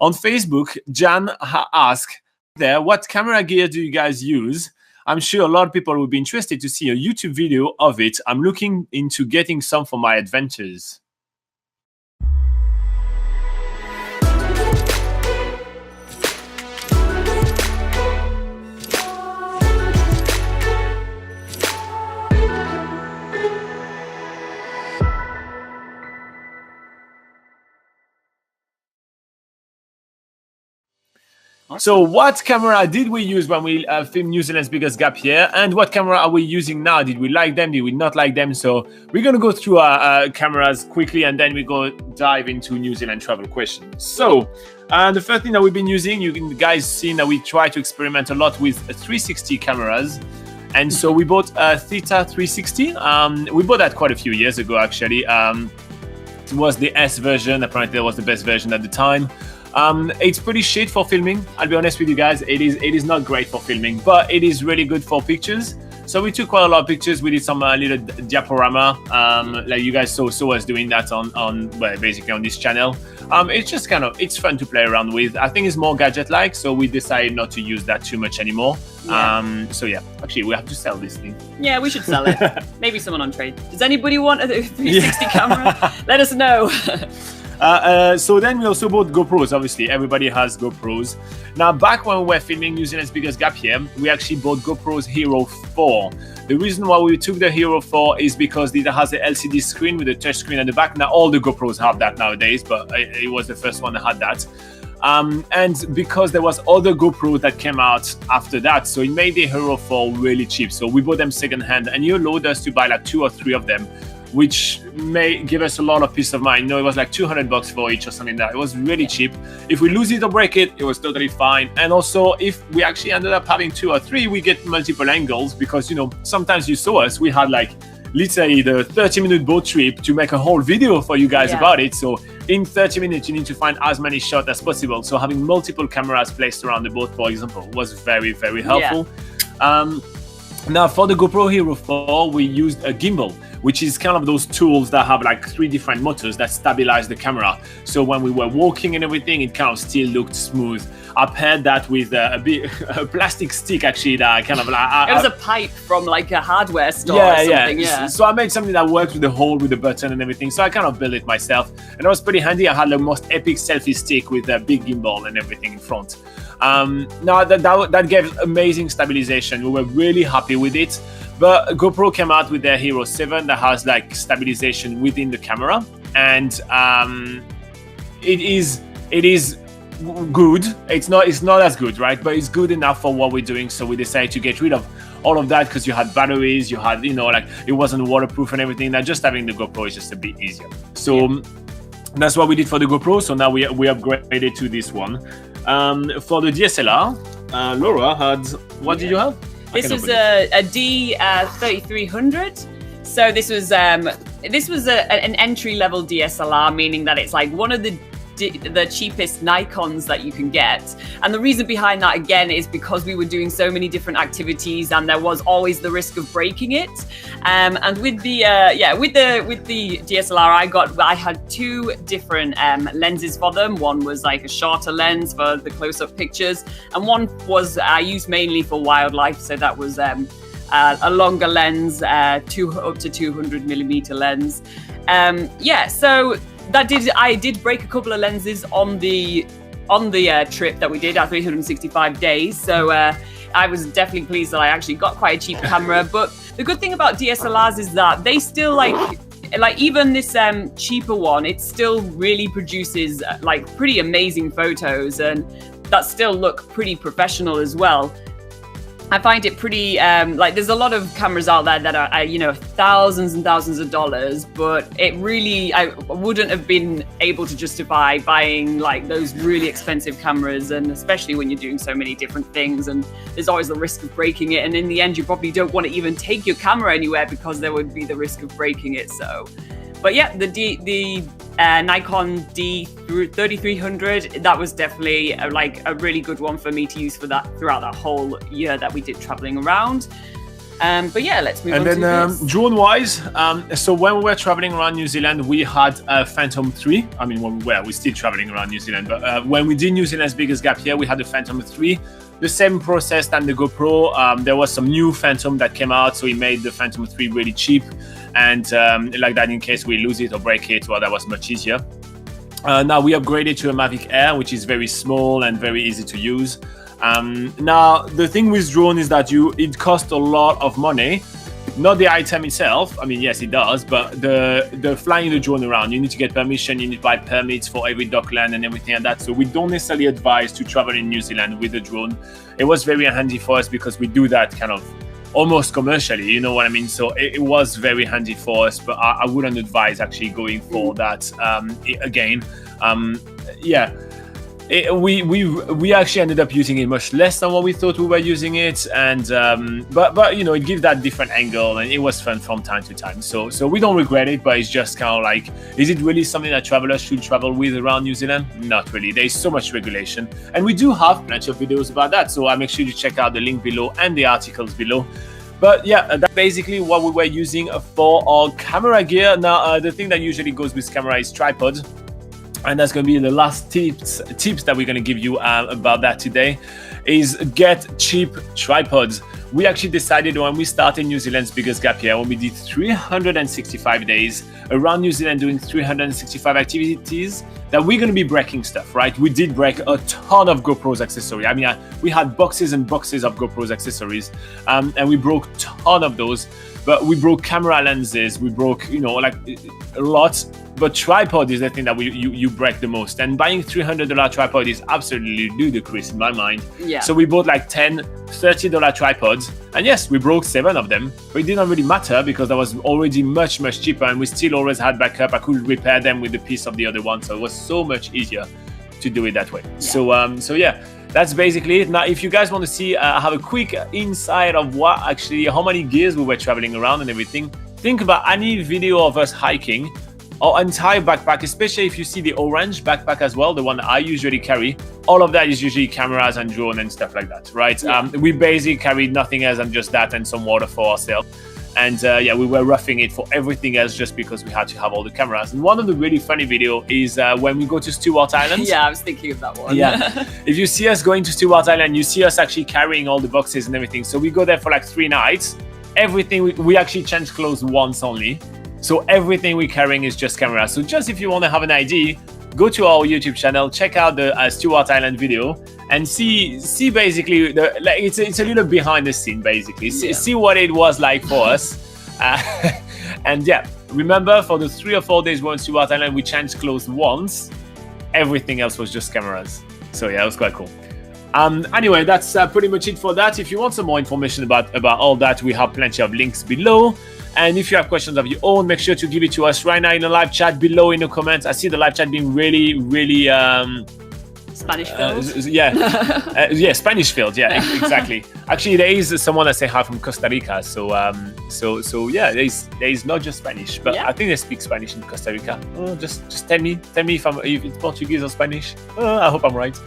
On Facebook, Jan asked there, what camera gear do you guys use? I'm sure a lot of people would be interested to see a YouTube video of it. I'm looking into getting some for my adventures. Awesome. So what camera did we use when we filmed New Zealand's biggest gap year? And what camera are we using now? Did we like them? Did we not like them? So we're going to go through our cameras quickly, and then we go dive into New Zealand travel questions. So the first thing that we've been using, you guys seen that we try to experiment a lot with 360 cameras. And so we bought a Theta 360. We bought that quite a few years ago, actually. It was the S version. Apparently, it was the best version at the time. It's pretty shit for filming. I'll be honest with you guys. It is not great for filming, but it is really good for pictures. So we took quite a lot of pictures. We did some little diaporama, like you guys saw us doing that on basically on this channel. It's just it's fun to play around with. I think it's more gadget-like, so we decided not to use that too much anymore. Yeah. So yeah, actually we have to sell this thing. Yeah, we should sell it. Maybe someone on trade. Does anybody want a 360 camera? Let us know. So then we also bought GoPros. Obviously, everybody has GoPros. Now, back when we were filming New Zealand's biggest gap year, we actually bought Gopro Hero4. The reason why we took the Hero4 is because it has an LCD screen with a touch screen at the back. Now, all the GoPros have that nowadays, but it was the first one that had that. And because there was other GoPros that came out after that, so it made the Hero4 really cheap. So we bought them secondhand, and you allowed us to buy like 2 or 3 of them, which may give us a lot of peace of mind. You know, it was like $200 for each or something like that. It was really cheap. If we lose it or break it, it was totally fine. And also, if we actually ended up having 2 or 3, we get multiple angles, because, you know, sometimes you saw us, we had like, let's say the 30-minute boat trip to make a whole video for you guys about it. So in 30 minutes, you need to find as many shots as possible. So having multiple cameras placed around the boat, for example, was very, very helpful. Now for the GoPro Hero 4, we used a gimbal, which is kind of those tools that have like 3 different motors that stabilize the camera. So when we were walking and everything, it kind of still looked smooth. I paired that with a plastic stick, actually, that kind of like... it was a pipe from like a hardware store or something, So I made something that worked with the hole, with the button and everything. So I kind of built it myself. And it was pretty handy. I had the most epic selfie stick with a big gimbal and everything in front. Now that gave amazing stabilization. We were really happy with it. But GoPro came out with their Hero 7 that has like stabilization within the camera, and it is good. It's not as good, right? But it's good enough for what we're doing. So we decided to get rid of all of that, because you had batteries, you had, you know, like it wasn't waterproof and everything. That just having the GoPro is just a bit easier. So that's what we did for the GoPro. So now we upgraded to this one. For the DSLR, Laura had, what did you have? This was a D3300. So this was an entry-level DSLR, meaning that it's like one of the cheapest Nikons that you can get. And the reason behind that, again, is because we were doing so many different activities, and there was always the risk of breaking it. And with the DSLR, I had 2 different lenses for them. One was like a shorter lens for the close-up pictures, and one was I used mainly for wildlife. So that was a longer lens, up to 200 millimeter lens. So I did break a couple of lenses on the trip that we did, our 365 days. So I was definitely pleased that I actually got quite a cheap camera. But the good thing about DSLRs is that they still like even this cheaper one, it still really produces like pretty amazing photos, and that still look pretty professional as well. I find it pretty, there's a lot of cameras out there that are, thousands and thousands of dollars, but I wouldn't have been able to justify buying like those really expensive cameras, and especially when you're doing so many different things, and there's always the risk of breaking it. And in the end, you probably don't want to even take your camera anywhere because there would be the risk of breaking it. So, but yeah, the Nikon D3300, that was definitely a really good one for me to use for that throughout that whole year that we did traveling around. But yeah, let's move on And to then this. drone-wise, so when we were traveling around New Zealand, we had a Phantom 3. I mean, we're still traveling around New Zealand, but when we did New Zealand's biggest gap year, we had the Phantom 3. The same process than the GoPro. There was some new Phantom that came out, so we made the Phantom 3 really cheap. And like that, in case we lose it or break it, well, that was much easier. Now we upgraded to a Mavic Air, which is very small and very easy to use. Now the thing with drone is that it costs a lot of money, not the item itself. I mean, yes, it does, but the flying the drone around, you need to get permission, you need to buy permits for every dockland and everything like that. So we don't necessarily advise to travel in New Zealand with a drone. It was very handy for us because we do that kind of almost commercially, you know what I mean? So it was very handy for us, but I wouldn't advise actually going for that again. Yeah. We actually ended up using it much less than what we thought we were using it, and but you know, it gives that different angle, and it was fun from time to time. So we don't regret it, but it's just kind of like, is it really something that travelers should travel with around New Zealand? Not really. There's so much regulation, and we do have plenty of videos about that. So make sure you check out the link below and the articles below. But yeah, that's basically what we were using for our camera gear. Now the thing that usually goes with camera is tripod. And that's going to be the last tips that we're going to give you about that today, is get cheap tripods. We actually decided when we started New Zealand's biggest gap year, when we did 365 days around New Zealand doing 365 activities, that we're going to be breaking stuff, right? We did break a ton of GoPros accessories. I mean, we had boxes and boxes of GoPros accessories, and we broke a ton of those. But we broke camera lenses, we broke, you know, like a lot. But tripod is the thing that you break the most. And buying $300 tripod is absolutely ludicrous in my mind. Yeah. So we bought like $10, $30 tripods. And yes, we broke 7 of them. But it didn't really matter because that was already much, much cheaper. And we still always had backup. I could repair them with the piece of the other one. So it was so much easier to do it that way. Yeah. So yeah. That's basically it. Now, if you guys want to see, have a quick insight of how many gears we were traveling around and everything, think about any video of us hiking. Our entire backpack, especially if you see the orange backpack as well, the one that I usually carry, all of that is usually cameras and drone and stuff like that, right? Yeah. We basically carried nothing else than just that and some water for ourselves. And yeah, we were roughing it for everything else just because we had to have all the cameras. And one of the really funny videos is when we go to Stewart Island. Yeah, I was thinking of that one. Yeah. If you see us going to Stewart Island, you see us actually carrying all the boxes and everything. So we go there for like 3 nights. Everything, we actually change clothes once only. So everything we're carrying is just cameras. So just if you want to have an idea, go to our YouTube channel, check out the Stewart Island video, and see basically it's a little behind the scene basically. Yeah. See what it was like for us. And yeah, remember for the 3 or 4 days we were in Stewart Island, we changed clothes once. Everything else was just cameras. So yeah, it was quite cool. Anyway, that's pretty much it for that. If you want some more information about all that, we have plenty of links below. And if you have questions of your own, make sure to give it to us right now in the live chat below in the comments. I see the live chat being really Spanish filled. Yeah, Spanish filled. Yeah, exactly. Actually, there is someone that say hi from Costa Rica. So yeah, there is not just Spanish, but yeah. I think they speak Spanish in Costa Rica. Just tell me if it's Portuguese or Spanish. I hope I'm right.